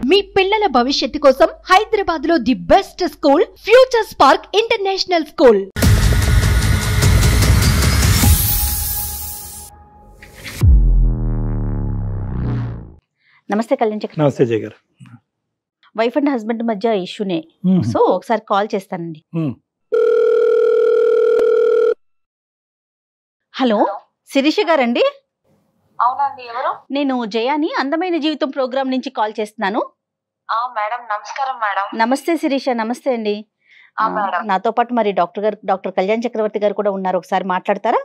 మీ పిల్లల భవిష్యత్తు కోసం హైదరాబాద్ లో the best school future spark international school. నమస్తే కళ్యాణ్ చక్ర. నమస్తే జయ గారు. వైఫ్ అండ్ హస్బెండ్ మధ్య ఇష్యూనే, సో ఒకసారి కాల్ చేస్తానండి. హలో, శిరీష గారండి? అవునండి, ఎవరు? నేను జయాని, అందమైన జీవితం ప్రోగ్రామ్ నుంచి కాల్ చేస్తున్నాను. మేడం, నమస్కారం మేడం. నమస్తే శిరీష. నమస్తే అండి. నాతో పాటు మరి డాక్టర్ కళ్యాణ్ చక్రవర్తి గారు కూడా ఉన్నారు, ఒకసారి మాట్లాడతారా?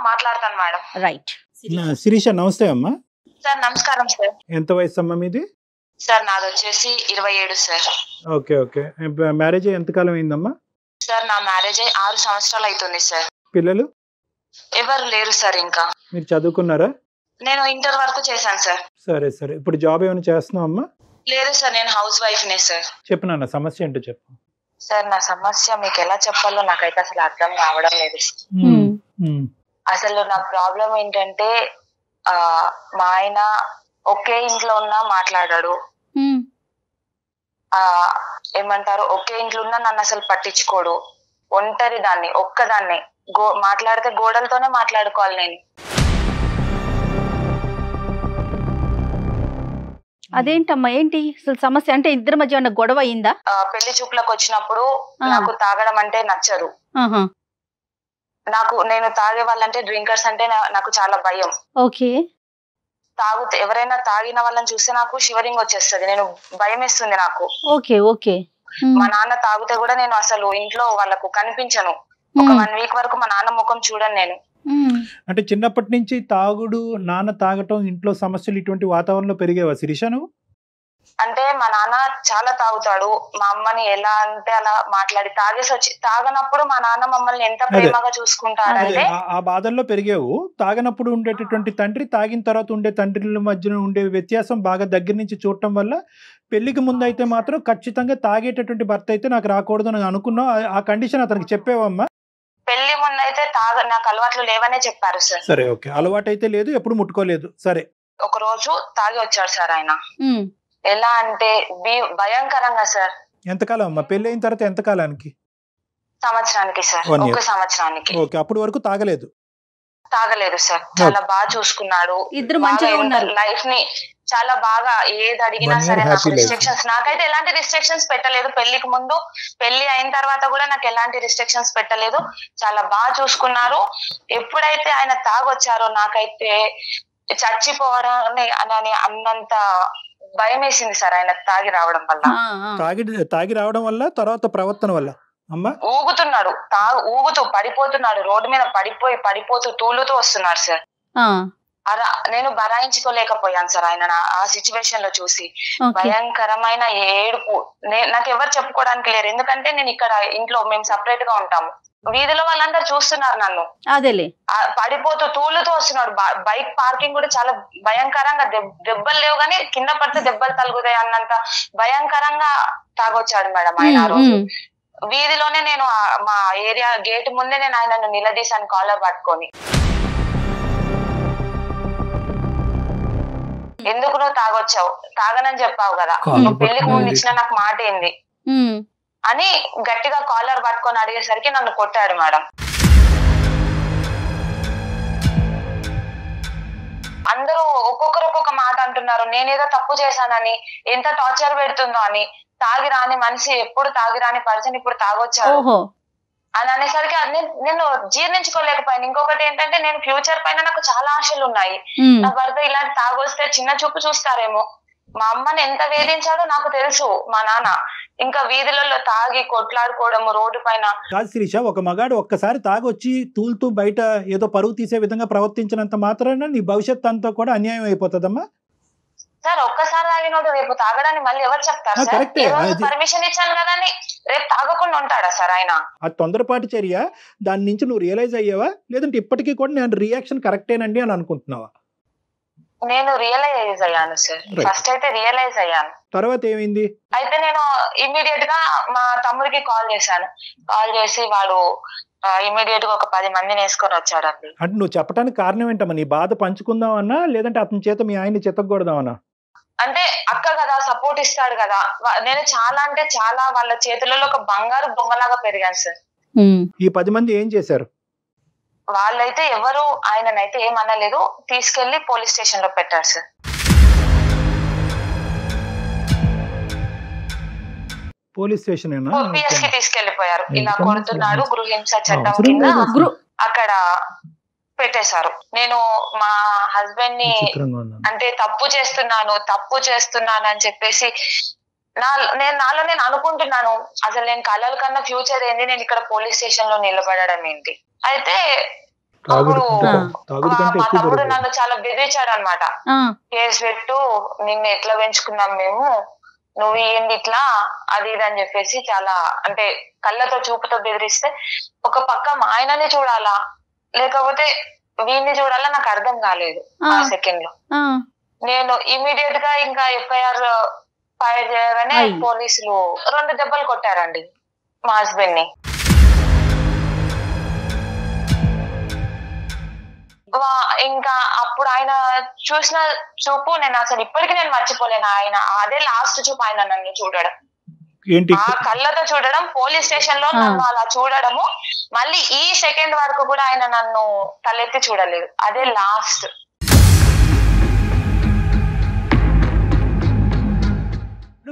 మాట్లాడతాను మేడం. రైట్. శిరీష నమస్తే అమ్మా. సార్ నమస్కారం సార్. ఎంత వయసు అమ్మా మీది? సార్ నాది వచ్చేసి 27 సార్. Okay okay. మ్యారేజ్ ఎంతకాలం అయిందమ్మా? సార్ నా మ్యారేజ్ అయ్యి 6 సంవత్సరాలు అవుతుంది సార్. పిల్లలు ఎవరు లేరు సార్. ఇంకా మీరు చదువుకున్నారా? నేను ఇంటర్ వరకు చేశాను సార్. సరే సరే. ఇప్పుడు జాబ్ ఏమైనా చేస్తున్నావు అమ్మా? లేదు సార్, నేను హౌస్ వైఫ్ నే సార్. చెప్పు నాన్న, సమస్య ఏంటో చెప్పు. సార్ నా సమస్య మీకు ఎలా చెప్పాలో నాకైతే అసలు అర్థం కావడం లేదు. అసలు నా ప్రాబ్లం ఏంటంటే మా ఆయన ఒకే ఇంట్లో ఉన్నా మాట్లాడాడు, ఏమంటారు, ఒకే ఇంట్లో ఉన్నా నన్ను అసలు పట్టించుకోడు. ఒంటరి దాన్ని, ఒక్కదాన్ని మాట్లాడితే గోడలతోనే మాట్లాడుకోవాలి నేను. అదేంటమ్మా, ఏంటి అసలు సమస్య? అంటే ఇద్దరి మధ్య ఉన్న గొడవ అయిందా? పెళ్లి చూపులకు వచ్చినప్పుడు నాకు తాగడం అంటే నచ్చదు. నేను తాగే వాళ్ళంటే, డ్రింకర్స్ అంటే నాకు చాలా భయం. ఓకే. తాగుతే ఎవరైనా తాగిన వాళ్ళని చూస్తే నాకు షివరింగ్ వచ్చేస్తుంది, నేను భయం వేస్తుంది నాకు. Okay okay. మా నాన్న తాగితే కూడా నేను అసలు ఇంట్లో వాళ్ళకు కనిపించను. ఒక 1 వీక్ వరకు మా నాన్న ముఖం చూడను నేను. అంటే చిన్నప్పటి నుంచి తాగుడు, నాన్న తాగటం, ఇంట్లో సమస్యలు, ఇటువంటి వాతావరణంలో పెరిగేవా శిరీష నువ్వు? అంటే మా నాన్న చాలా తాగుతాడు, మా అమ్మని ఎలా అంటే అలా మాట్లాడి తాగనప్పుడు మా నాన్న మమ్మల్ని ఎంత ప్రేమగా చూసుకుంటాడంటే. ఆ బాధల్లో పెరిగేవు. తాగనప్పుడు ఉండేటటువంటి తండ్రి, తాగిన తర్వాత ఉండే తండ్రుల మధ్యన ఉండే వ్యత్యాసం బాగా దగ్గర నుంచి చూడటం వల్ల పెళ్లికి ముందు అయితే మాత్రం ఖచ్చితంగా తాగేటటువంటి భర్త అయితే నాకు రాకూడదు అని అనుకున్నావు. ఆ కండిషన్ అతనికి చెప్పేవమ్మా? పెళ్లి ముందు అయితే నాకు అలవాట్లు లేవనే చెప్పారు సార్. సరే ఓకే. అలవాటు అయితే లేదు, ఎప్పుడు ముట్టుకోలేదు. సరే. ఒక రోజు తాగి వచ్చాడు సార్ ఆయన. ఎలా అంటే భయంకరంగా సార్. ఎంతకాలం అమ్మా పెళ్లి అయిన తర్వాత? ఎంతకాలానికి? సంవత్సరానికి సార్. 1 సంవత్సరానికి. ఓకే. అప్పటి వరకు తాగలేదు సార్. చాలా బాగా చూసుకున్నాడు. ఇద్దరు మంచిగా ఉన్నారు. లైఫ్ ని చాలా బాగా, ఏది అడిగినా సరే నాకు రిస్ట్రిక్షన్స్, నాకైతే ఎలాంటి రిస్ట్రిక్షన్స్ పెట్టలేదు. పెళ్లికి ముందు, పెళ్లి అయిన తర్వాత కూడా నాకు ఎలాంటి రిస్ట్రిక్షన్స్ పెట్టలేదు. చాలా బాగా చూసుకున్నారు. ఎప్పుడైతే ఆయన తాగొచ్చారో నాకైతే చచ్చిపోవడం అని అన్నంత భయం వేసింది సార్. ఆయన తాగి రావడం వల్ల, తాగి రావడం వల్ల, తర్వాత ప్రవర్తన వల్ల అమ్మా ఊగుతున్నాడు, ఊగుతూ పడిపోతున్నాడు, రోడ్డు మీద పడిపోతూ తూలుతూ వస్తున్నాడు సార్. నేను భరాయించుకోలేకపోయాను సార్ ఆయన ఆ సిచ్యువేషన్ లో చూసి. భయంకరమైన ఏడుపు. నాకు ఎవరు చెప్పుకోవడానికి లేరు, ఎందుకంటే నేను ఇక్కడ ఇంట్లో మేము సపరేట్ గా ఉంటాము. వీధిలో వాళ్ళందరూ చూస్తున్నారు నన్ను. అదేలే. పడిపోతూ తూలుతూ వస్తున్నాడు. బైక్ పార్కింగ్ కూడా చాలా భయంకరంగా, దెబ్బలు లేవు కానీ కింద పడితే దెబ్బలు తగులుతాయి అన్నంత భయంకరంగా తాగొచ్చాడు మేడం ఆయన ఆ రోజు. వీధిలోనే నేను మా ఏరియా గేట్ ముందే నేను ఆయనను నిలదీశాను కాలర్ పట్టుకొని. ఎందుకు నువ్వు తాగొచ్చావు? తాగనని చెప్పావు కదా, నువ్వు పెళ్లికి ముందు ఇచ్చిన నాకు మాట ఏంది అని గట్టిగా కాలర్ పట్టుకొని అడిగేసరికి నన్ను కొట్టాడు మేడం. అందరూ ఒక్కొక్కరు ఒక్కొక్క మాట అంటున్నారు. నేనేదో తప్పు చేశానని, ఎంత టార్చర్ పెడుతుందో అని. తాగి రాని మనిషి, ఎప్పుడు తాగి రాని పర్సన్ ఇప్పుడు తాగొచ్చాడు అని అనేసరికి నేను జీర్ణించుకోలేకపోయాను. ఇంకొకటి ఏంటంటే, నేను ఫ్యూచర్ పైన నాకు చాలా ఆశలు ఉన్నాయి. నా భర్త ఇలాంటి తాగొస్తే చిన్న చూపు చూస్తారేమో. మా అమ్మని ఎంత వేధించాడో నాకు తెలుసు మా నాన్న. ఇంకా వీధులలో తాగి కొట్లాడుకోవడము రోడ్డు పైన. కాదు శిరీష, ఒక మగాడు ఒక్కసారి తాగొచ్చి తూలుతూ బయట ఏదో పరువు తీసే విధంగా ప్రవర్తించినంత మాత్రాన నీ భవిష్యత్ అంతా కూడా అన్యాయం అయిపోతుందమ్మా. సార్ ఒక్కసారి తాగినోడు రేపు తాగడానికి మళ్ళీ ఎవరు చెప్తారు సార్? పర్మిషన్ ఇచ్చాను కదా అని రేపు తాగకుండా ఉంటాడా సార్ ఆయన? అది తొందరపాటు చర్య. దాని నుంచి నువ్వు రియలైజ్ అయ్యావా, లేదంటే ఇప్పటికీ కూడా నేను రియాక్షన్ కరెక్టేనండి అని అనుకుంటున్నావా? నేను రియలైజ్ అయ్యాను సార్. ఫస్ట్ అయితే రియలైజ్ అయ్యాను. తర్వాత ఏమైంది? అయితే నేను ఇమ్మీడియట్ గా మా తమ్ముడికి కాల్ చేశాను. కాల్ చేసి వాడు ఇమీడియట్ గా ఒక 10 మందిని వేసుకొని వచ్చాడండి. అంటే నువ్వు చెప్పడానికి కారణం ఏంటమ్మా? నీ బాధ పంచుకుందామన్నా, లేదంటే అతని చేత మీ ఆయన్ని చిత్తకూడదామన్నా? అంటే అక్క కదా సపోర్ట్ ఇస్తాడు కదా. నేను చాలా అంటే చాలా వాళ్ళ చేతులలో ఒక బంగారు బొమ్మలాగా పెరిగాను సార్. ఈ 10 మంది ఏం చేశారు? వాళ్ళైతే ఎవరు ఆయననైతే ఏమనలేదు, తీసుకెళ్లి పోలీస్ స్టేషన్ లో పెట్టారు సార్. పోలీస్ స్టేషన్ పిఎస్ కి తీసుకెళ్లిపోయారు. ఇలా కొడుతున్నాడు గృహహింస చట్టం కింద అక్కడ పెట్టేశారు. నేను మా హస్బెండ్ ని అంటే తప్పు చేస్తున్నాను అని చెప్పేసి నాలో నేను అనుకుంటున్నాను, అసలు నేను కలల కన్నా ఫ్యూచర్ ఏంది, నేను ఇక్కడ పోలీస్ స్టేషన్ లో నిలబడడం ఏంటి. అయితే అప్పుడు మా తమ్ముడు నన్ను చాలా బెదిరించాడు అనమాట. కేసు పెట్టు, నిన్ను ఎట్లా పెంచుకున్నాం మేము, నువ్వు ఏంది ఇట్లా అది ఇది అని చెప్పేసి చాలా అంటే కళ్ళతో చూపుతో బెదిరిస్తే ఒక పక్క మా ఆయనని చూడాలా లేకపోతే వీడిని చూడాలా నాకు అర్థం కాలేదు. ఆ సెకండ్ లో నేను ఇమీడియట్ గా ఇంకా ఎఫ్ఐఆర్ ఫైల్ చేయగానే పోలీసులు 2 దెబ్బలు కొట్టారండి మా హస్బెండ్ ని. ఇంకా అప్పుడు ఆయన చూసిన చూపు నేను అసలు ఇప్పటికీ నేను మర్చిపోలేను. ఆయన అదే లాస్ట్ చూపు ఆయన నన్ను చూడడం, ఆ కళ్ళతో చూడడం, పోలీస్ స్టేషన్ లో నన్ను అలా చూడడము, మళ్ళీ ఈ సెకండ్ వరకు కూడా ఆయన నన్ను తలెత్తి చూడలేదు. అదే లాస్ట్.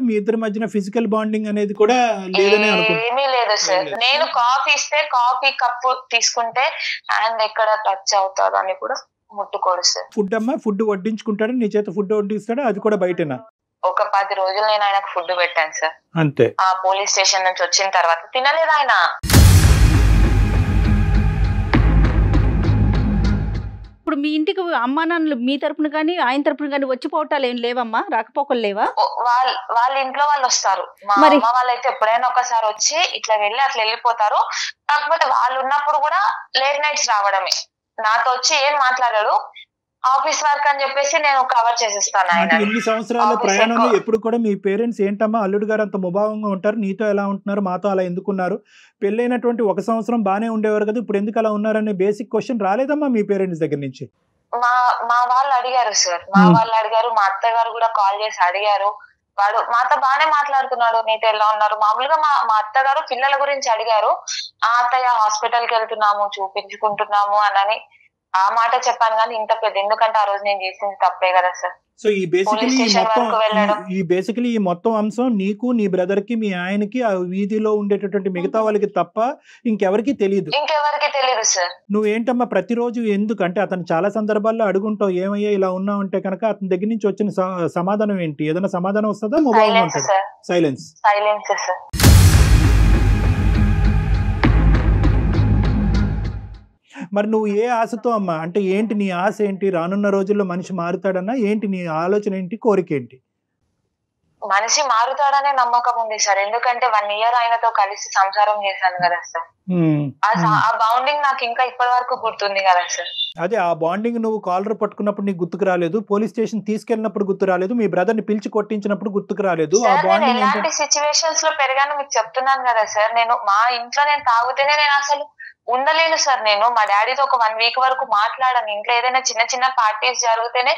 మీ ఇద్దరి మధ్యన ఫిజికల్ బాండింగ్ అనేది కూడా ఏమీ లేదు సార్. నేను కాఫీ ఇస్తే కాఫీ కప్పు తీసుకుంటే హ్యాండ్ ఎక్కడ టచ్ అవుతాడు అని కూడా ముట్టుకోడు సార్. ఫుడ్ వడ్డించుకుంటాడు, నీ చేత ఫుడ్ వడ్డిస్తాడు, అది కూడా బయటనా? ఒక 10 రోజులు నేను ఆయనకు ఫుడ్ పెట్టాను సార్. అంతే. ఆ పోలీస్ స్టేషన్ నుంచి వచ్చిన తర్వాత తినలేదు ఆయన. ఇప్పుడు మీ ఇంటికి అమ్మా నాన్నలు మీ తరపున కానీ ఆయన తరపున కానీ వచ్చిపోవటాలు ఏం లేవమ్మా? రాకపోకలు లేవా? వాళ్ళ ఇంట్లో వాళ్ళు వస్తారు. మా అమ్మ వాళ్ళైతే ఎప్పుడైనా ఒకసారి వచ్చి ఇట్లా వెళ్ళి అట్లా వెళ్ళిపోతారు. కాకపోతే వాళ్ళు ఉన్నప్పుడు కూడా లేట్ నైట్స్ రావడమే. నాతో వచ్చి ఏం మాట్లాడాడు, ఆఫీస్ వర్క్ అని చెప్పేసి నేను కవర్ చేసేస్తాను. ఆయన ఇన్ని సంవత్సరాల ప్రయాణంలో ఎప్పుడు కూడా మీ పేరెంట్స్ ఏంటమ్మా అల్లుడు గారు అంత ముభావంగా ఉంటారు, నీతో ఎలా ఉంటున్నారు, మాతో అలా ఎందుకున్నారు, పెళ్ళైనటువంటి 1 సంవత్సరం బానే ఉండేవారు కదా, ఇప్పుడు ఎందుకు అలా ఉన్నారనే బేసిక్ క్వశ్చన్ రాలేదమ్మా మీ పేరెంట్స్ దగ్గర నుంచి? మా వాళ్ళు అడిగారు సార్, మా మా అత్తగారు కూడా కాల్ చేసి అడిగారు. వాడు మాతో బానే మాట్లాడుతున్నాడు, నీతో ఎలా ఉన్నారు. మామూలుగా మా అత్తగారు పిల్లల గురించి అడిగారు. ఆ అత్తయ్య హాస్పిటల్ కి వెళ్తున్నాము, చూపించుకుంటున్నాము అని ఆ మాట చెప్పాను. కానీ ఇంత పెద్ద ఎందుకంటే ఆ రోజు నేను చేసింది తప్పే కదా సార్. సో ఈ బేసికలీ ఈ మొత్తం అంశం నీకు, నీ బ్రదర్ కి, మీ ఆయనకి, ఆ వీధిలో ఉండేటటువంటి మిగతా వాళ్ళకి తప్ప ఇంకెవరికి తెలియదు సార్. నువ్వేంటమ్మా ప్రతిరోజు ఎందుకంటే అతను చాలా సందర్భాల్లో అడుగుంటావు, ఏమయ్యా ఇలా ఉన్నావు అంటే కనుక అతని దగ్గర నుంచి వచ్చిన సమాధానం ఏంటి? ఏదైనా సమాధానం వస్తుందా? Mobile silence. మరి నువ్వు ఏ ఆశతో అమ్మా, అంటే ఏంటి నీ ఆశ ఏంటి? రానున్న రోజుల్లో మనిషి మారుతాడన్నా ఏంటి నీ ఆలోచన ఏంటి, కోరిక ఏంటి? మనిషి మారుతాడనే నమ్మకం ఉంది సార్. ఎందుకంటే 1 ఇయర్ ఆయనతో కలిసి సంసారం చేశాను కదా సార్. ఆ బాండింగ్ నాకు ఇంకా ఇప్పటి వరకు గుర్తుంది కదా సార్. అదే ఆ బాండింగ్ నువ్వు కాలర్ పట్టుకున్నప్పుడు నీకు గుర్తుకు రాలేదు, పోలీస్ స్టేషన్ తీసుకెళ్ళినప్పుడు గుర్తు రాలేదు, మీ బ్రదర్ ని పిలిచి కొట్టించినప్పుడు గుర్తుకు రాలేదు. ఎలాంటి సిచ్యువేషన్స్ లో పెరిగాను మీకు చెప్తున్నాను కదా సార్. నేను మా ఇంట్లో నేను తాగితేనే నేను అసలు ఉండలేను సార్. నేను మా డాడీతో ఒక 1 వీక్ వరకు మాట్లాడాను. ఇంట్లో ఏదైనా చిన్న పార్టీస్ జరిగితేనే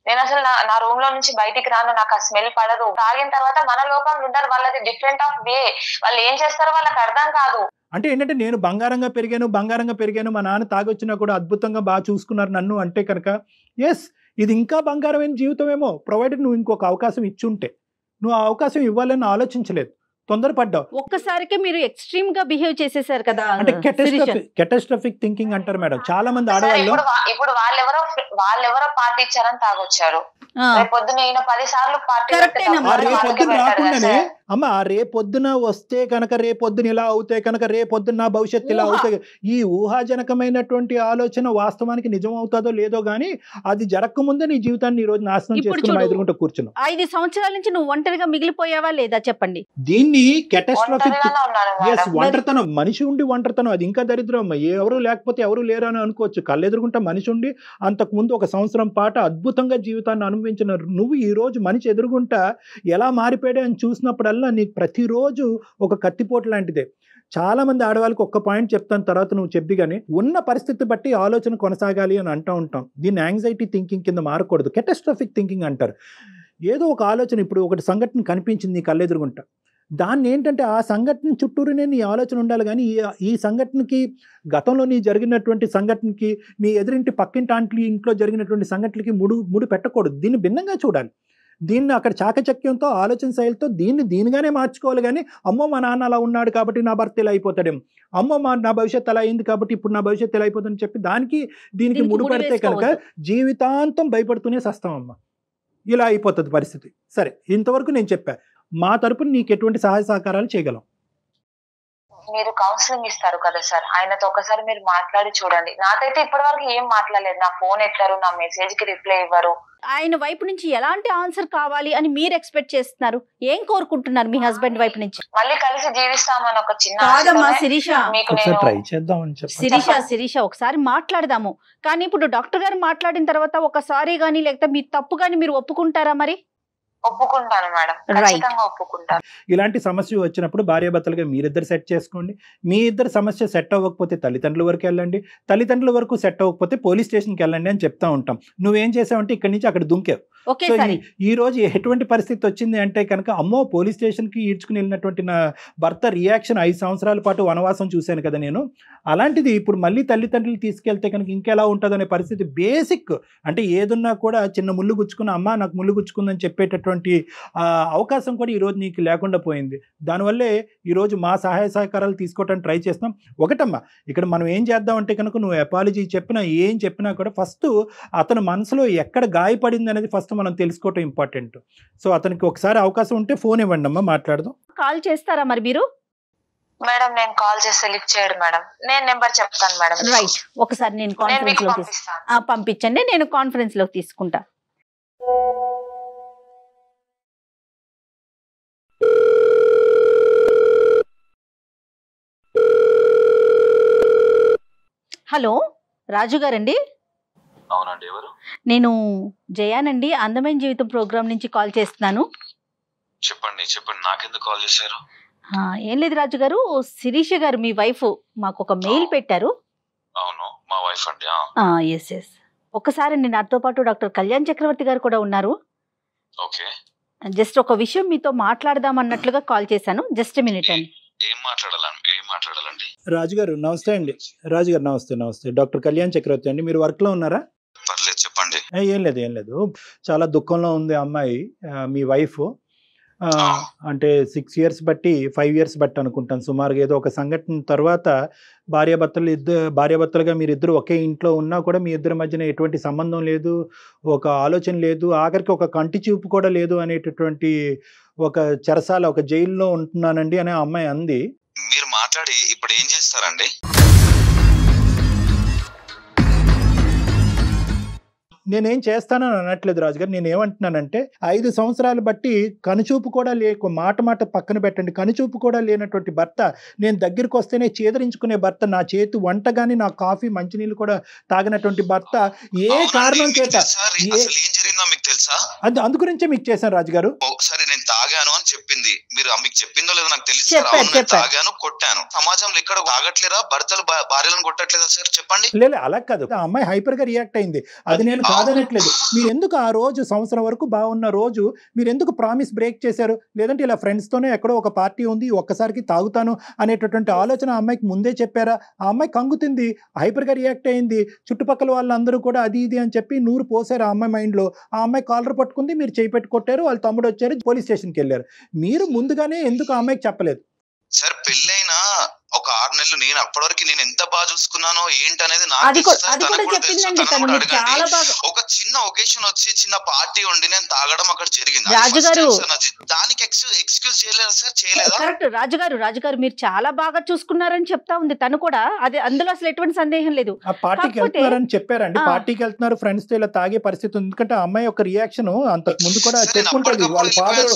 నేను అసలు నా రూమ్ లో నుంచి బయటికి రాను, నాకు ఆ స్మెల్ పడదు. తాగిన తర్వాత మన లోకంలో ఉంటారు, వాళ్ళది డిఫరెంట్ ఆఫ్ వే, వాళ్ళు ఏం చేస్తారో వాళ్ళకి అర్థం కాదు. అంటే ఏంటంటే నేను బంగారంగా పెరిగాను, మా నాన్న తాగొచ్చినా కూడా అద్భుతంగా బాగా చూసుకున్నారు నన్ను అంటే కనుక ఎస్ ఇది ఇంకా బంగారమైన జీవితం ఏమో, ప్రొవైడెడ్ నువ్వు ఇంకొక అవకాశం ఇచ్చుంటే. నువ్వు ఆ అవకాశం ఇవ్వాలని ఆలోచించలేదు, తొందరపడ్డావు. ఒక్కసారికే మీరు ఎక్స్ట్రీమ్ గా బిహేవ్ చేసేసారు కదా. అంటే కెటాస్ట్రాఫిక్ థింకింగ్ అంటారు మేడం చాలా మంది ఆడవాళ్ళు. ఇప్పుడు వాళ్ళెవరో పార్టీ ఇచ్చారని తాగొచ్చారు, రేపొద్దున 10 సార్లు పార్టీ రేపొద్దున రాకుండానే అమ్మ రేపొద్దున వస్తే కనుక, రేపొద్దున ఇలా అవుతే కనుక, రేపొద్దున భవిష్యత్తు ఇలా అవుతాయి. ఈ ఊహాజనకమైనటువంటి ఆలోచన వాస్తవానికి నిజం అవుతుందో లేదో గానీ అది జరగకముందే నీ జీవితాన్ని ఈ రోజు నాశనం చేసుకుని ఎదుర్కొంటూ కూర్చున్నావు. 5 సంవత్సరాల నుంచి నువ్వు ఒంటరిగా మిగిలిపోయావా లేదా చెప్పండి. దీన్ని కెటాస్ట్రాఫిక్ ఒంటరితనం, మనిషి ఉండి ఒంటరితనం, అది ఇంకా దరిద్రం. ఎవరు లేకపోతే ఎవరు లేరు అని అనుకోవచ్చు, కళ్ళెదురుకుంటా మనిషి ఉండి అంతకు ముందు 1 సంవత్సరం పాటు అద్భుతంగా జీవితాన్ని అనుభవించిన నువ్వు ఈ రోజు మనిషి ఎదురుగుంటా ఎలా మారిపోయాడు అని చూసినప్పుడల్లా నీకు ప్రతిరోజు ఒక కత్తిపోటు లాంటిదే. చాలా మంది ఆడవాళ్ళకి ఒక్క పాయింట్ చెప్తాను, తర్వాత నువ్వు చెప్పి కానీ ఉన్న పరిస్థితి బట్టి ఆలోచన కొనసాగాలి అని అంటూ ఉంటాం. దీన్ని యాంగ్జైటీ థింకింగ్ కింద మారకూడదు, కెటాస్ట్రాఫిక్ థింకింగ్ అంటారు. ఏదో ఒక ఆలోచన, ఇప్పుడు ఒకటి సంఘటన కనిపించింది నీ కళ్ళెదురుగుంట, దాన్ని ఏంటంటే ఆ సంఘటన చుట్టూరునే నీ ఆలోచన ఉండాలి. కానీ ఈ సంఘటనకి, గతంలో నీ జరిగినటువంటి సంఘటనకి, నీ ఎదురింటి పక్కింటి ఆంటీ ఇంట్లో జరిగినటువంటి సంఘటనలకి ముడి పెట్టకూడదు. దీన్ని భిన్నంగా చూడాలి. దీన్ని అక్కడ చాకచక్యంతో, ఆలోచన శైలితో దీనిగానే మార్చుకోవాలి. కానీ అమ్మో మా నాన్న అలా ఉన్నాడు కాబట్టి నా భర్త ఇలా అయిపోతాడేమో, అమ్మో నా భవిష్యత్తు అలా అయింది కాబట్టి ఇప్పుడు నా భవిష్యత్తు ఎలా అయిపోతుందని చెప్పి దీనికి ముడిపడితే కనుక జీవితాంతం భయపడుతూనే సస్తామమ్మ. ఇలా అయిపోతుంది పరిస్థితి. సరే, ఇంతవరకు నేను చెప్పా. మా తరపున నీకు ఎటువంటి సహాయ సహకారాలు చేయగలం. మీరు కౌన్సిలింగ్ ఇస్తారు కదా సార్, ఆయనతో ఒకసారి మీరు మాట్లాడి చూడండి. నాకైతే ఇప్పటి వరకు ఏం మాట్లాడలేదు. నా ఫోన్ ఎత్తారు, నా మెసేజ్ కి రిప్లై ఇవ్వరు. ఆయన వైపు నుంచి ఎలాంటి ఆన్సర్ కావాలి అని మీరు ఎక్స్పెక్ట్ చేస్తున్నారు? ఏం కోరుకుంటున్నారు మీ హస్బెండ్ వైపు నుంచి? మళ్ళీ కలిసి జీవిస్తామని ఒక చిన్న కాదమ్మా శిరీష, ట్రై చేద్దామని చెప్పి శిరీష ఒకసారి మాట్లాడదాము. కానీ ఇప్పుడు డాక్టర్ గారు మాట్లాడిన తర్వాత ఒకసారి గానీ లేకపోతే మీ తప్పు గానీ మీరు ఒప్పుకుంటారా? మరి ఒప్పుకుంటాను మేడం, ఖచ్చితంగా ఒప్పుకుంటాను. ఇలాంటి సమస్య వచ్చినప్పుడు భార్యాభర్తలుగా మీరిద్దరు సెట్ చేసుకోండి. మీ ఇద్దరు సమస్య సెట్ అవ్వకపోతే తల్లిదండ్రుల వరకు వెళ్ళండి, తల్లిదండ్రుల వరకు సెట్ అవ్వకపోతే పోలీస్ స్టేషన్కి వెళ్ళండి అని చెప్తా ఉంటాం. నువ్వేం చేసావంటే ఇక్కడి నుంచి అక్కడ దుంకావు. సో ఈ రోజు ఎటువంటి పరిస్థితి వచ్చింది అంటే కనుక, అమ్మో పోలీస్ స్టేషన్కి ఈడ్చుకుని వెళ్ళినటువంటి నా భర్త రియాక్షన్ 5 సంవత్సరాల పాటు వనవాసం చూశాను కదా నేను. అలాంటిది ఇప్పుడు మళ్ళీ తల్లిదండ్రులు తీసుకెళ్తే కనుక ఇంకెలా ఉంటుందనే పరిస్థితి. బేసిక్ అంటే ఏదున్నా కూడా చిన్న ముళ్ళు గుచ్చుకున్న, అమ్మ నాకు ముళ్ళు గుచ్చుకుందని చెప్పేటటువంటి అవకాశం కూడా ఈరోజు నీకు లేకుండా పోయింది. దానివల్లే ఈరోజు మా సహాయ సహకారాలు తీసుకోవడానికి ట్రై చేస్తున్నాం. ఒకటమ్మా, ఇక్కడ మనం ఏం చేద్దామంటే కనుక, నువ్వు అపాలజీ చెప్పినా ఏం చెప్పినా కూడా ఫస్ట్ అతని మనసులో ఎక్కడ గాయపడింది అనేది ఫస్ట్ మనం తెలుసుకోవటం ఇంపార్టెంట్. సో అతనికి ఒకసారి అవకాశం ఉంటే ఫోన్ ఇవ్వండి అమ్మా, మాట్లాడదాం. కాల్ చేస్తారా మరి మీరు? మేడం నేను కాల్ చేస్తే లిఫ్ట్ చేయడు మేడం. నేను నెంబర్ చెప్తాను మేడం. రైట్, ఒకసారి నేను కాన్ఫరెన్స్ లో పంపించండి, నేను కాన్ఫరెన్స్ లో తీసుకుంటా. హలో, రాజు గారండి? అవునండి, ఎవరు? నేను జయానండి, అందమైన జీవితం ప్రోగ్రామ్ నుంచి కాల్ చేస్తున్నాను. చెప్పండి. నాకెందుకు కాల్ చేశారు? ఏం లేదు రాజు గారు, శిరీష గారు మీ వైఫ్ మాకు ఒక మెయిల్ పెట్టారు. అవును, మా వైఫ్ అండి. ఎస్. ఒకసారి నాతో పాటు డాక్టర్ కళ్యాణ్ చక్రవర్తి గారు కూడా ఉన్నారు. ఓకే. జస్ట్ ఒక విషయం మీతో మాట్లాడదాం అన్నట్లుగా కాల్ చేశాను. జస్ట్ మినిట్ అండి. ఏం మాట్లాడాలండి? రాజుగారు నమస్తే అండి. రాజుగారు నమస్తే. డాక్టర్ కళ్యాణ్ చక్రవర్తి అండి. మీరు వర్క్ లో ఉన్నారా? పర్లేదు, చెప్పండి. ఏం లేదు. చాలా దుఃఖంలో ఉంది అమ్మాయి, మీ వైఫ్. అంటే 6 years బట్టి 5 years బట్టి అనుకుంటాను సుమారుగా. ఏదో ఒక సంఘటన తర్వాత భార్యాభర్తలుగా మీరిద్దరు ఒకే ఇంట్లో ఉన్నా కూడా మీ ఇద్దరి మధ్యన ఎటువంటి సంబంధం లేదు, ఒక ఆలోచన లేదు, ఆఖరికి ఒక కంటి చూపు కూడా లేదు అనేటటువంటి ఒక చెరసాల, ఒక జైల్లో ఉంటున్నానండి అని ఆ అమ్మాయి అంది. మీరు మాట్లాడి ఇప్పుడు ఏం చేస్తారండి? నేనేం చేస్తానని అనట్లేదు రాజుగారు. నేను ఏమంటున్నానంటే 5 సంవత్సరాలు బట్టి కనుచూపు కూడా మాట పక్కన పెట్టండి, కనుచూపు కూడా లేనటువంటి భర్త, నేను దగ్గరికి వస్తేనే చేదరించుకునే భర్త, నా చేతి వంట గాని నా కాఫీ మంచినీళ్ళు కూడా తాగినటువంటి భర్త, ఏ కారణం చేత అందు గురించే మీకు చేశాను రాజుగారు. సరే, నేను తాగాను అని చెప్పింది, మీరు మీకు చెప్పిందో లేదో నాకు తెలియదు. తాగాను, కొట్టాను. సమాజంలో ఎక్కడ తాగట్లేదా? భర్తలు భార్యలను కొట్టట్లేదా సార్? చెప్పండి. లేదు, అలా కాదు. ఆ అమ్మాయి హైపర్ గా రియాక్ట్ అయింది, అది నేను కాదనట్లేదు. మీరు ఎందుకు ఆ రోజు సంవత్సరం వరకు బాగున్న రోజు మీరు ఎందుకు ప్రామిస్ బ్రేక్ చేశారు? లేదంటే ఇలా ఫ్రెండ్స్ తోనే ఎక్కడో ఒక పార్టీ ఉంది, ఒక్కసారికి తాగుతాను అనేటటువంటి ఆలోచన ఆ అమ్మాయికి ముందే చెప్పారా? ఆ అమ్మాయి కంగుతుంది, హైపర్ గా రియాక్ట్ అయింది. చుట్టుపక్కల వాళ్ళందరూ కూడా అది ఇది అని చెప్పి నూరు పోసారు ఆ అమ్మాయి మైండ్ లో. ఆ అమ్మాయి కాలర్ పట్టుకుంది, మీరు చేయి పెట్టి కొట్టారు, వాళ్ళ తమ్ముడు వచ్చారు, పోలీస్ స్టేషన్కి వెళ్ళారు. మీరు ముందుగానే ఎందుకు ఆ అమ్మాయికి చెప్పలేదు? సార్, పెళ్ళైనా ఒక 6 నెలలు నేను అప్పటివరకు నేను ఎంత బాగా చూసుకున్నానో ఏంటనేది ఒక చిన్న ఒకేషన్ వచ్చి చిన్న పార్టీ ఉండి నేను తాగడం అక్కడ జరిగింది. దానికి ఎక్స్క్యూజ్ చేయలేదు సార్? చేయలేదా? కరెక్ట్ రాజుగారు మీరు చాలా బాగా చూసుకున్నారని చెప్తా ఉంది తను కూడా. అది అందులో అసలు ఎటువంటి సందేహం లేదు. ఆ పార్టీకి వెళ్తున్నారని చెప్పారండి. పార్టీకి వెళ్తున్నారు ఫ్రెండ్స్ తో, ఇలా తాగే పరిస్థితి ఉంది. ఎందుకంటే ఆ అమ్మాయి ఒక రియాక్షన్ అంతకు ముందు కూడా చెప్పుకుంటుంది. వాళ్ళ ఫాదర్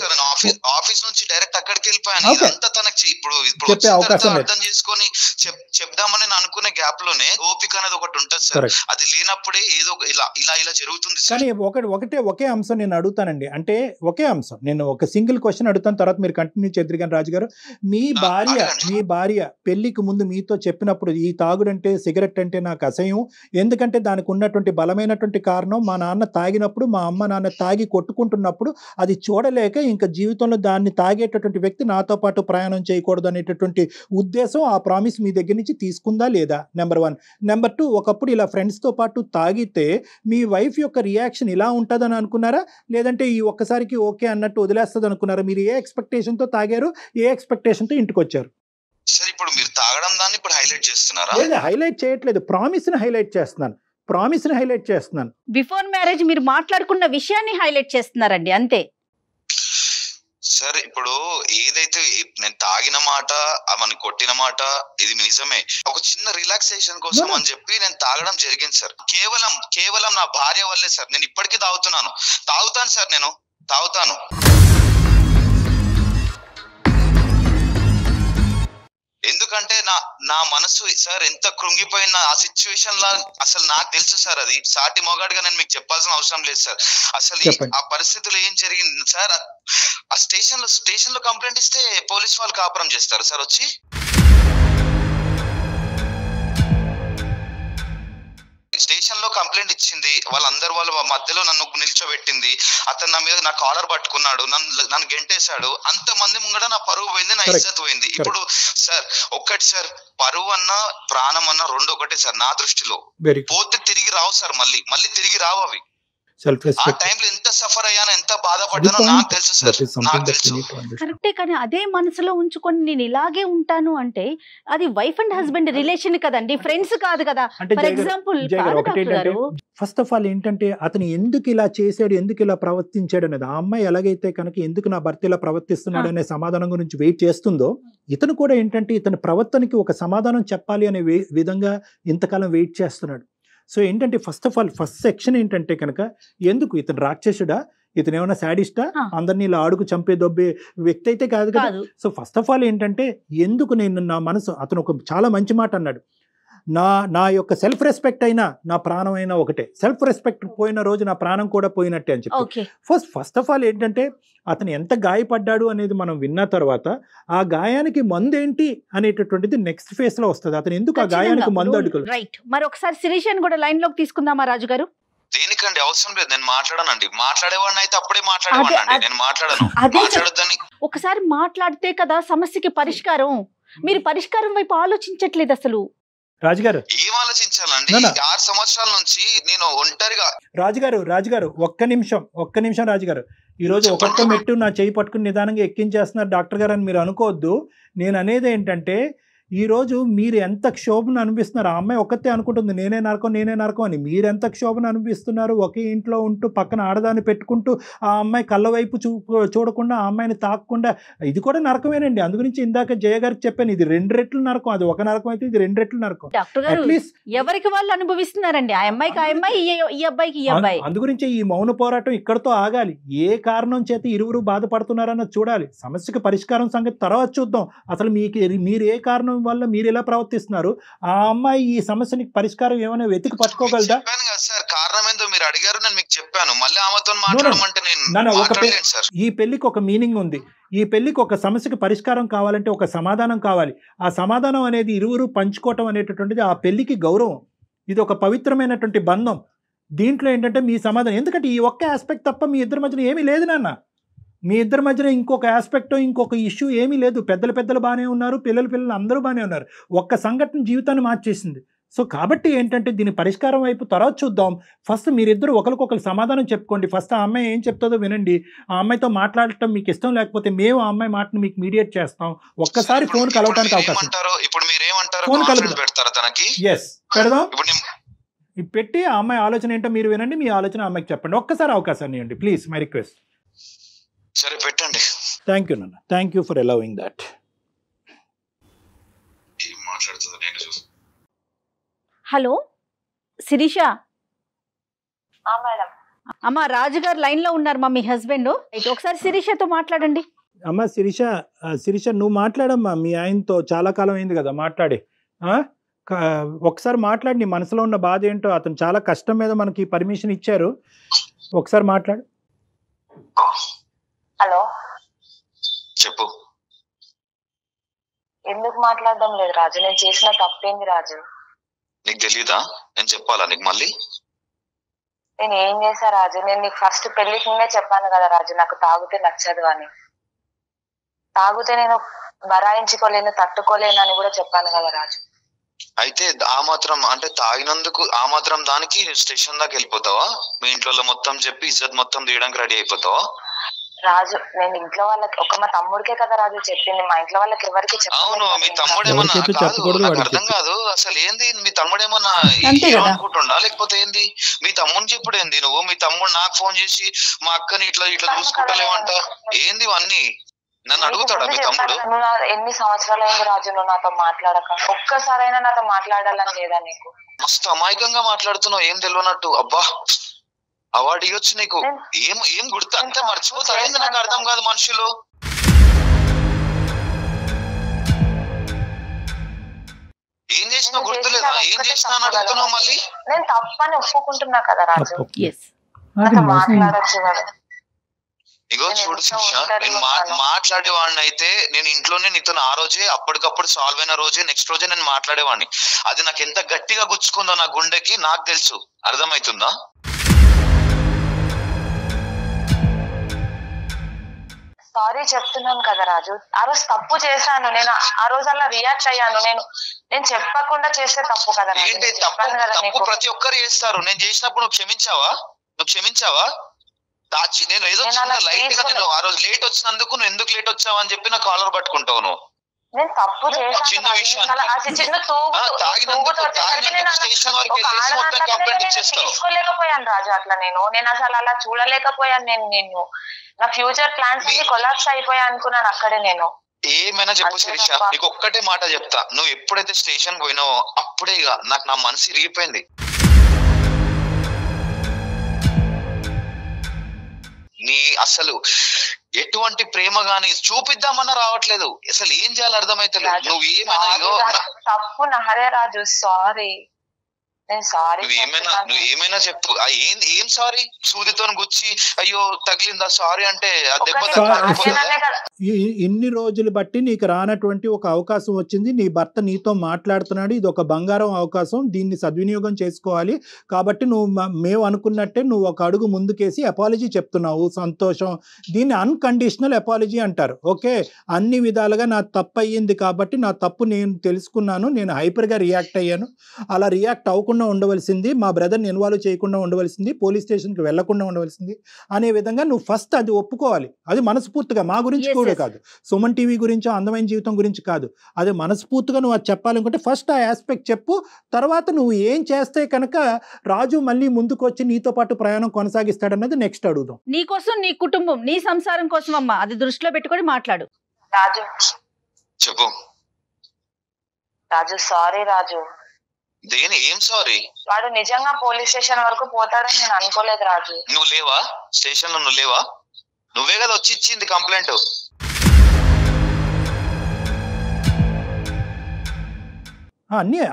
ఆఫీస్ నుంచి డైరెక్ట్ అక్కడికి వెళ్ళిపోయాను. ఇప్పుడు చెప్పే అవకాశం లేదు. అర్థం చేసుకొని చెప్దామని నేను అనుకునే గ్యాప్ లోనే ఓపిక అనేది ఒకటి ఉంటుంది సార్. అది లేనప్పుడే ఏదో ఇలా జరుగుతుంది. కానీ ఒకే అంశం నేను అడుగుతానండి, అంటే ఒకే అంశం, నేను ఒక సింగిల్ క్వశ్చన్ అడుగుతాను, తర్వాత మీరు కంటిన్యూ చేద్దరు. కానీ రాజు గారు, మీ భార్య పెళ్లికి ముందు మీతో చెప్పినప్పుడు ఈ తాగుడంటే సిగరెట్ అంటే నాకు అసహ్యం, ఎందుకంటే దానికి ఉన్నటువంటి బలమైనటువంటి కారణం మా నాన్న తాగినప్పుడు, మా అమ్మ నాన్న తాగి కొట్టుకుంటున్నప్పుడు అది చూడలేక ఇంకా జీవితంలో దాన్ని తాగేటటువంటి వ్యక్తి నాతో పాటు ప్రయాణం చేయకూడదు అనేటటువంటి ఉద్దేశం, ఆ ప్రామిస్ మీ దగ్గర నుంచి తీసుకుందా లేదా? నెంబర్ 1. నెంబర్ 2, ఒకప్పుడు ఇలా ఫ్రెండ్స్తో పాటు తాగితే మీ వైఫ్ యొక్క రియాక్షన్ ఇలా ఉంటుందని అనుకున్నారా, లేదంటే ఈ ఒక్కసారికి ఓకే అన్నట్టు వదిలేస్తుంది అనుకున్నారా? మీరు ఏ ఎక్స్పెక్టేషన్తో తాగారు, ఏ ఎక్స్పెక్టేషన్తో ఇంటికి వచ్చారు? సార్ ఇప్పుడు మీరు తాగడం దాన్ని ఇప్పుడు హైలైట్ చేస్తున్నారా? లేదు, హైలైట్ చేయట్లేదు, ప్రామిస్ని హైలైట్ చేస్తున్నాను. బిఫోర్ మ్యారేజ్ మీరు మాట్లాడుకున్న విషయాన్ని హైలైట్ చేస్తున్నారండి, అంతే. సార్ ఇప్పుడు ఏదైతే నేను తాగిన మాట, అవన్నీ కొట్టిన మాట, ఇది నిజమే. ఒక చిన్న రిలాక్సేషన్ కోసం అని చెప్పి నేను తాగడం జరిగింది సార్. కేవలం నా భార్య వల్లే సార్. నేను ఇప్పటికీ తాగుతాను సార్, నేను తాగుతాను. ఎందుకంటే నా మనసు సార్ ఎంత కృంగిపోయిన ఆ సిచ్యువేషన్ లా అసలు నాకు తెలుసు సార్. అది సాటి మొగాడిగా నేను మీకు చెప్పాల్సిన అవసరం లేదు సార్. అసలు ఆ పరిస్థితుల్లో ఏం జరిగింది సార్, ఆ స్టేషన్ లో కంప్లైంట్ ఇస్తే పోలీస్ వాళ్ళు కాపురం చేస్తారు సార్ వచ్చి. స్టేషన్ లో కంప్లైంట్ ఇచ్చింది, వాళ్ళ మధ్యలో నన్ను నిల్చోబెట్టింది, అతను నా మీద నా కాలర్ పట్టుకున్నాడు, నన్ను గెంటేశాడు. అంతమంది ముంగడ నా పరువు పోయింది, నా ఇజ్జత్ పోయింది. ఇప్పుడు సార్ ఒక్కటి సార్, పరువు అన్నా ప్రాణం అన్నా రెండు ఒకటే సార్ నా దృష్టిలో. పోతే తిరిగి రావు సార్, మళ్ళీ తిరిగి రావు అవి. ఆ టైంలో ఎంత సఫర్ అయ్యానో, ఎంత బాధపడ్డానో నాకు తెలుసు సార్, నాకు తెలుసు. కరెక్టే, కానీ అదే మనసులో ఉంచుకొని నేను ఇలాగే ఉంటాను అంటే అది వైఫ్ అండ్ హస్బెండ్ రిలేషన్ కదండి, ఫ్రెండ్స్ కాదు కదా. For example first of all ఏంటంటే అతను ఎందుకు ఇలా చేశాడు, ఎందుకు ఇలా ప్రవర్తించాడు అనేది, ఆ అమ్మాయి ఎలాగైతే కనుక ఎందుకు నా భర్త ఇలా ప్రవర్తిస్తున్నాడు అనే సమాధానం గురించి వెయిట్ చేస్తుందో, ఇతను కూడా ఏంటంటే ఇతని ప్రవర్తనకి ఒక సమాధానం చెప్పాలి అనే విధంగా ఇంతకాలం వెయిట్ చేస్తున్నాడు. సో ఏంటంటే first of all first section ఏంటంటే కనుక, ఎందుకు ఇతను రాక్షసుడా, ఇతను ఏమైనా శాడిస్టా, అందరినీ ఇలా ఆడుకు చంపే దొబ్బే వ్యక్తి అయితే కాదు కదా. సో ఫస్ట్ ఆఫ్ ఆల్ ఏంటంటే ఎందుకు నా మనసు, అతను ఒక చాలా మంచి మాట అన్నాడు, నా యొక్క సెల్ఫ్ రెస్పెక్ట్ అయినా నా ప్రాణం అయినా ఒకటే, సెల్ఫ్ రెస్పెక్ట్ పోయిన రోజు నా ప్రాణం కూడా పోయినట్టే అని చెప్పి. ఫస్ట్ ఆఫ్ ఆల్ ఏంటంటే అతను ఎంత గాయపడ్డాడు అనేది మనం విన్న తర్వాత ఆ గాయానికి మందు ఏంటి అనేటటువంటిది నెక్స్ట్ ఫేజ్ లో వస్తుంది. అతను ఎందుకు ఆ గాయానికి మందు అడుగులు. రైట్, మరి ఒకసారి శిరీషని కూడా లైన్ లోకి తీసుకుందామా రాజు గారు? దేనికండి అవసరం లేదు, నేను మాట్లాడనండి. మాట్లాడేవాడిని అయితే అప్పుడే మాట్లాడేవాడిని, నేను మాట్లాడను. ఒకసారి మాట్లాడితే కదా సమస్యకి పరిష్కారం. మీరు పరిష్కారం వైపు ఆలోచించట్లేదు అసలు. రాజుగారు ఏం ఆలోచించాలండి, 6 సంవత్సరాల నుంచి నేను ఒంటరిగా. రాజుగారు ఒక్క నిమిషం రాజుగారు, ఈ రోజు ఒక్కొక్క మెట్టు నా చేయి పట్టుకుని నిదానంగా ఎక్కించేస్తున్నారు డాక్టర్ గారు అని మీరు అనుకోవద్దు. నేను అనేది ఏంటంటే ఈరోజు మీరు ఎంత క్షోభను అనిపిస్తున్నారు, ఆ అమ్మాయి ఒక్కతే అనుకుంటుంది నేనే నరకం అని, మీరు ఎంత క్షోభను అనిపిస్తున్నారు ఒకే ఇంట్లో ఉంటూ పక్కన ఆడదాన్ని పెట్టుకుంటూ ఆ అమ్మాయి కళ్ళ వైపు చూడకుండా ఆ అమ్మాయిని తాకకుండా, ఇది కూడా నరకమేనండి. అందుగురించి ఇందాక జయ గారికి చెప్పాను, ఇది 2 రెట్లు నరకం, అది ఒక నరకం అయితే ఇది 2 రెట్లు నరకం. అట్లీస్ట్ ఎవరికి వాళ్ళు అనుభవిస్తున్నారండి, ఆ అమ్మాయికి ఆ అమ్మాయి, ఈ అబ్బాయికి ఈ అబ్బాయి. అందుగురించి ఈ మౌన పోరాటం ఇక్కడతో ఆగాలి. ఏ కారణం చేత ఇరువురు బాధపడుతున్నారన్నది చూడాలి, సమస్యకు పరిష్కారం సంగతి తర్వాత చూద్దాం. అసలు మీరు ఏ కారణం వల్ల మీరు ఎలా ప్రవర్తిస్తున్నారు, ఆ అమ్మాయి ఈ సమస్యకి పరిష్కారం ఏమైనా వెతికి పట్టుకోగలదా? కారణం ఏంటో మీరు అడిగారు, నేను మీకు చెప్పాను. మళ్ళీ ఆమెతో మాట్లాడమంటే ఈ పెళ్లికి ఒక మీనింగ్ ఉంది. ఈ పెళ్లికి ఒక సమస్యకి పరిష్కారం కావాలంటే ఒక సమాధానం కావాలి. ఆ సమాధానం అనేది ఇరువురు పంచుకోవటం అనేటటువంటిది ఆ పెళ్లికి గౌరవం. ఇది ఒక పవిత్రమైనటువంటి బంధం. దీంట్లో ఏంటంటే మీ సమాధానం, ఎందుకంటే ఈ ఒక్క ఆస్పెక్ట్ తప్ప మీ ఇద్దరి మధ్యన ఏమీ లేదు నాన్న. మీ ఇద్దరి మధ్యన ఇంకొక ఆస్పెక్ట్, ఇంకొక ఇష్యూ ఏమీ లేదు. పెద్దలు బాగానే ఉన్నారు, పిల్లలు అందరూ బాగానే ఉన్నారు. ఒక్క సంఘటన జీవితాన్ని మార్చేసింది. సో కాబట్టి ఏంటంటే దీని పరిష్కారం వైపు తర్వాత చూద్దాం. ఫస్ట్ మీరిద్దరు ఒకరికొకరు సమాధానం చెప్పుకోండి. ఫస్ట్ ఆ అమ్మాయి ఏం చెప్తుందో వినండి. ఆ అమ్మాయితో మాట్లాడటం మీకు ఇష్టం లేకపోతే మేము ఆ అమ్మాయి మాటను మీకు మీడియేట్ చేస్తాం. ఒక్కసారి ఫోన్ కలవడానికి అవకాశం, ఫోన్ కలుపుతాం, ఎస్ పెడదాం, పెట్టి ఆ అమ్మాయి ఆలోచన ఏంటో మీరు వినండి, మీ ఆలోచన అమ్మాయికి చెప్పండి. ఒక్కసారి అవకాశాన్ని ఇవ్వండి ప్లీజ్, మై రిక్వెస్ట్. సరే పెట్టండి. థ్యాంక్ యూ నాన్న, thank you for allowing that. Hello Shirisha. అమ్మా రాజుగారు లైన్ లో ఉన్నారు మా, మీ హస్బెండ్. ఒకసారి శిరీషతో మాట్లాడండి. అమ్మ శిరీష నువ్వు మాట్లాడమ్మా, మీ ఆయనతో చాలా కాలం అయింది కదా మాట్లాడి. ఒకసారి మాట్లాడి, నీ మనసులో ఉన్న బాధ ఏంటో. అతను చాలా కష్టం మీద మనకి పర్మిషన్ ఇచ్చారు, ఒకసారి మాట్లాడు. హలో, చెప్పు. ఎందుకు మాట్లాడడం లేదు రాజు? నేను చేసిన తప్పేంది రాజు? నీకు తెలియదా? నేను చెప్పాలా నీకు మళ్ళీ? నేను ఏం చేశా రాజు? నేను నీకు ఫస్ట్ పెళ్లికి ముందే చెప్పాను కదా రాజు, నాకు తాగితే నచ్చదు అని. తాగితే నేను బరాయించుకోలేను, తట్టుకోలేను అని కూడా చెప్పాను కదా రాజు. అయితే ఆ మాత్రం అంటే తాగినందుకు ఆ మాత్రం దానికి స్టేషన్ దాకా వెళ్ళిపోతావా? మీ ఇంట్లో మొత్తం చెప్పి ఇజ్జత్ మొత్తం తీయడానికి రెడీ అయిపోతావా? రాజు, నేను ఇంట్లో వాళ్ళకి మా తమ్ముడికే కదా రాజు చెప్పింది, మా ఇంట్లో వాళ్ళకి ఎవరికి చెప్పాను. అవును, మీ తమ్ముడు ఏమన్నా నాకు అర్థం కాదు అసలు ఏంది, మీ తమ్ముడు ఏమన్నా అనుకుంటుండా లేకపోతే ఏంది? మీ తమ్ముడిని చెప్పుడు ఏంది నువ్వు? మీ తమ్ముడు నాకు ఫోన్ చేసి మా అక్కని ఇట్లా చూసుకుంటలేమంట ఏంది ఇవన్నీ? నన్ను అడుగుతాడా మీ తమ్ముడు? ఎన్ని సంవత్సరాలు అయింది రాజు నువ్వు నాతో మాట్లాడక? ఒక్కసారైనా నాతో మాట్లాడాలని లేదా నీకు? మస్తు అమాయకంగా మాట్లాడుతున్నావు, ఏం తెలియనట్టు. అబ్బా, అవార్డు ఇవ్వచ్చు నీకు. ఏం గుర్తు అంతే మర్చిపోతారేంది? నాకు అర్థం కాదు మనుషులు. ఏం చేసినా గుర్తులేదా? ఏం చేసినా అని అడుగుతున్నావు మళ్ళీ. నేను తప్పని ఒప్పుకుంటున్నా కదా రాజు, నాతో మాట్లాడచ్చు కదా. ఇగో చూడు శిక్ష, నేను మాట్లాడేవాడిని అయితే నేను ఇంట్లోనే నీతో ఆ రోజే అప్పటికప్పుడు సాల్వ్ అయిన రోజే నెక్స్ట్ రోజే నేను మాట్లాడేవాడిని. అది నాకు ఎంత గట్టిగా గుచ్చుకుందో నా గుండెకి నాకు తెలుసు. అర్థమవుతుందా? సారీ చెప్తున్నాను కదా రాజు, ఆ రోజు తప్పు చేశాను. నేను ఆ రోజు అలా రియాక్ట్ అయ్యాను. నేను చెప్పకుండా చేస్తే తప్పు కదా. ఏంటి తప్పు? ప్రతి ఒక్కరు చేస్తారు. నేను చేసినప్పుడు నువ్వు క్షమించావా? నేను ఏదో లైట్ గా నేను ఆ రోజు లేట్ వచ్చినందుకు నువ్వు ఎందుకు లేట్ వచ్చావు అని చెప్పి నా కాలర్ పట్టుకుంటావు నువ్వు. నేను తప్పు చేశాను. చిన్న విషయం తీసుకోలేకపోయాను రాజు అట్లా. నేను అసలు అలా చూడలేకపోయాను. నేను నా ఫ్యూచర్ ప్లాన్స్ అన్ని కొలాప్స్ అయిపోయా అనుకున్నాను అక్కడే. నేను ఏమైనా చెప్పు శిరీష, నీకు ఒక్కటే మాట చెప్తా. నువ్వు ఎప్పుడైతే స్టేషన్ పోయినావో అప్పుడే ఇక నాకు నా మనసు ఇరిగిపోయింది. నీ అసలు ఎటువంటి ప్రేమ గాని చూపిద్దామన్నా రావట్లేదు. అసలు ఏం చేయాలో అర్థమైతలేదు. నువ్వు తప్పు నాదే రాజు, సారీ. నువ్వు ఏమైనా చెప్పు. ఏం సారీ? సూదితో గుచ్చి అయ్యో తగిలిందా సారీ అంటే ఇన్ని రోజులు బట్టి నీకు రానటువంటి ఒక అవకాశం వచ్చింది. నీ భర్త నీతో మాట్లాడుతున్నాడు. ఇది ఒక బంగారం అవకాశం, దీన్ని సద్వినియోగం చేసుకోవాలి. కాబట్టి మేము అనుకున్నట్టే నువ్వు ఒక అడుగు ముందుకేసి అపాలజీ చెప్తున్నావు, సంతోషం. దీన్ని అన్కండిషనల్ అపాలజీ అంటారు. ఓకే, అన్ని విధాలుగా నా తప్పు అయ్యింది కాబట్టి నా తప్పు నేను తెలుసుకున్నాను, నేను హైపర్గా రియాక్ట్ అయ్యాను, అలా రియాక్ట్ అవ్వకుండా ఉండవలసింది, మా బ్రదర్ని ఇన్వాల్వ్ చేయకుండా ఉండవలసింది, పోలీస్ స్టేషన్కి వెళ్లకుండా ఉండవలసింది అనే విధంగా నువ్వు ఫస్ట్ అది ఒప్పుకోవాలి. అది మనస్ఫూర్తిగా, మా గురించి కూడా కాదు, సుమన్ టీవీ గురించి, అందమైన జీవితం గురించి కాదు, అది మనస్ఫూర్తిగా నువ్వు అది చెప్పాలనుకుంటే ఫస్ట్ ఆ ఆస్పెక్ట్ చెప్పు. తర్వాత నువ్వు ఏం చేస్తే కనుక రాజు మళ్ళీ ముందుకు వచ్చి నీతో పాటు ప్రయాణం కొనసాగిస్తాడన్నది నెక్స్ట్ అడుగుదాం. నీ కోసం, నీ కుటుంబం, నీ సంసారం కోసం అమ్మా, అది దృష్టిలో పెట్టుకొని మాట్లాడు. రాజు చెప్పు. రాజు సారీ రాజు. దేని ఏం సారీ? వాడు నిజంగా పోలీస్ స్టేషన్ వరకు పోతాడని నేను అనుకోలేదు రాజు. నువ్వు లేవా స్టేషన్ లో? నువ్వు లేవా? నువ్వే కదా వచ్చి ఇచ్చింది కంప్లైంట్.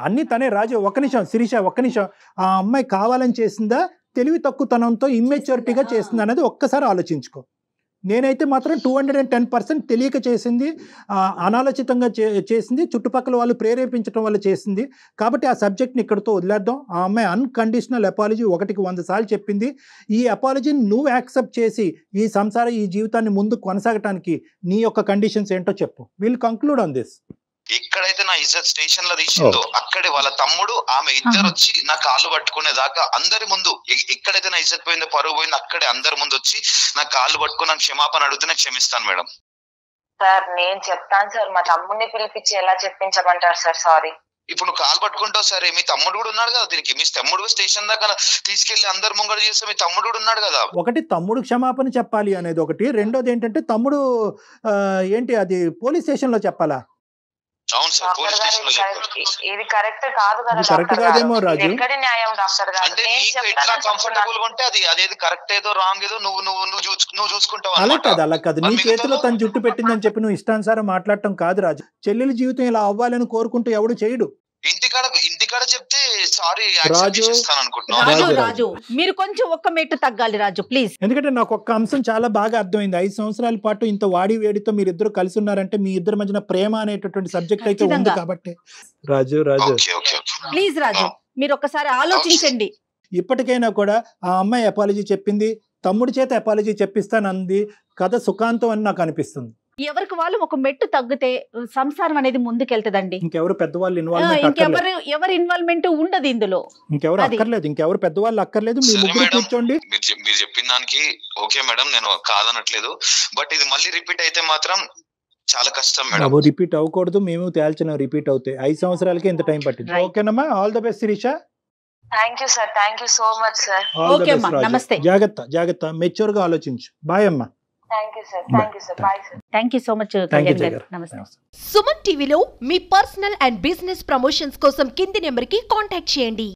అన్ని తనే రాజు. ఒక్క నిమిషం శిరీష, ఒక్క నిమిషం. ఆ అమ్మాయి కావాలని చేసిందా, తెలివి తక్కువతనంతో ఇమ్మెచ్యూరిటీగా చేసిందా అనేది ఒక్కసారి ఆలోచించుకో. నేనైతే మాత్రం 210% తెలియక చేసింది, అనాలోచితంగా చేసింది, చుట్టుపక్కల వాళ్ళు ప్రేరేపించడం వల్ల చేసింది. కాబట్టి ఆ సబ్జెక్ట్ని ఇక్కడితో వదిలేద్దాం. ఆ అమ్మాయి అన్కండిషనల్ అపాలజీ 100 సార్లు చెప్పింది. ఈ అపాలజీని నువ్వు యాక్సెప్ట్ చేసి ఈ జీవితాన్ని ముందు కొనసాగటానికి నీ యొక్క కండిషన్స్ ఏంటో చెప్పు. Will conclude on this. ఎక్కడైతే నా ఇజ్జత్ స్టేషన్ లో తీసిందో అక్కడే వాళ్ళ తమ్ముడు ఆమె ఇద్దరు వచ్చి నా కాళ్ళు పట్టుకునే దాకా అందరి ముందు, ఎక్కడైతే నా ఇజ్జత్ పోయిందో, పరువు పోయిందో, అక్కడే అందరి ముందు వచ్చి నా కాళ్ళు పట్టుకుని నాకు క్షమాపణ అడిగితే నేను క్షమిస్తాను మేడం. సార్ నేను చెప్తాను సార్, మా తమ్ముడిని పిలిపించి ఎలా చెప్పించమంటారు సార్? సారీ. ఇప్పుడు నువ్వు కాలు పట్టుకుంటావు సరే, మీ తమ్ముడు కూడా ఉన్నాడు కదా దీనికి. మీ తమ్ముడు స్టేషన్ దాకా తీసుకెళ్లి అందరు ముంగడు చేస్తే మీ తమ్ముడు కూడా ఉన్నాడు కదా. ఒకటి తమ్ముడు క్షమాపణ చెప్పాలి అనేది ఒకటి, రెండోది ఏంటంటే తమ్ముడు ఏంటి అది పోలీస్ స్టేషన్ లో చెప్పాలా? అవును సార్, పోలీస్ స్టేషన్ లో చెప్పారు. ఇది కరెక్ట్ కాదు కదా ఇది కరెక్ట్ డాక్టర్ కాదేమో గారు. రాజు. ఇది ఎక్కడి న్యాయం డాక్టర్ గారు? అంటే నేను నీకు ఎట్లా చెప్తానని కంఫర్టబుల్ చెప్తున్నాను. గా ఉంటే అదేది కరెక్ట్ ఏదో రాంగ్ ఏదో నువ్వు చూసుకుంటావు అలా అన్నమాట. కాదు, అలా కాదు. నీ మరి చేతిలో మిగతాలో- తను జుట్టు పెట్టిందని చెప్పి నువ్వు ఇష్టానుసారం మాట్లాడటం కాదు రాజు. చెల్లెల జీవితం ఇలా అవ్వాలని కోరుకుంటూ ఎవడు చేయడు. ఇంటికాడ చెప్తే సారీ రాజు, యాక్సెప్ట్ చేస్తాను అనుకుంటున్నాను. రాజు రాజు. రాజు మీరు కొంచెం ఒక్క మెట్టు తగ్గాలి రాజు ప్లీజ్. ఎందుకంటే నాకు ఒక్క అంశం చాలా బాగా అర్థమైంది. 5 సంవత్సరాల పాటు ఇంత వాడి వేడితో మీరు ఇద్దరు కలిసి ఉన్నారంటే మీ ఇద్దరి మధ్యన ప్రేమ అనేటటువంటి సబ్జెక్ట్ అయితే ఉంది ఖచ్చితంగా. కాబట్టి రాజు రాజు ఓకే ఓకే ఓకే. ప్లీజ్ రాజు మీరు ఒక్కసారి ఆలోచించండి. ఇప్పటికైనా కూడా ఆ అమ్మాయి అపాలజీ చెప్పింది, తమ్ముడి చేత అపాలజీ చెప్పిస్తానంది, కథ సుఖాంతం అని నాకు అనిపిస్తుంది. ఎవరికి వాళ్ళు ఒక మెట్టు తగ్గితే సంసారం అనేది ముందుకెళ్తదండి. ఇంకెవరు పెద్దవాళ్ళు ఇన్వాల్వ్మెంట్ అక్కర్లేదు. ఎవరి ఇన్వాల్వ్మెంట్ ఉండదు ఇందులో. ఇంకెవరు అది. అక్కర్లేదు, ఇంకెవరు పెద్దవాళ్ళు అక్కర్లేదు. మీ సరే ముగ్గురు మేడం. కూర్చోండి. మీరు చెప్పిన దానికి ఓకే మేడం, నేను కాదనట్లేదు. బట్ ఇది మళ్ళీ రిపీట్ అయితే మాత్రం చాలా కష్టం మేడం. బాబు రిపీట్ అవ్వకూడదు, మేము తేల్చిన రిపీట్ అవుతాయి. 5 సంవత్సరాలకే ఇంత టైం పట్టింది. Right. ఓకేనమ్మా, all the best Shirisha. Thank you sir, thank you so much sir. All the Okay best అమ్మా, రాజు. నమస్తే. జాగ్రత్త జాగ్రత్త, మెచ్యూర్ గా ఆలోచించు. బాయ్ అమ్మా. Thank you sir, thank you sir, bye sir. Thank you so much thank you Kalyan Jaya garu. Garu. నమస్తే. సుమన్ టీవీలో మీ పర్సనల్ అండ్ బిజినెస్ ప్రమోషన్స్ కోసం కింది నెంబర్కి కాంటాక్ట్ చేయండి.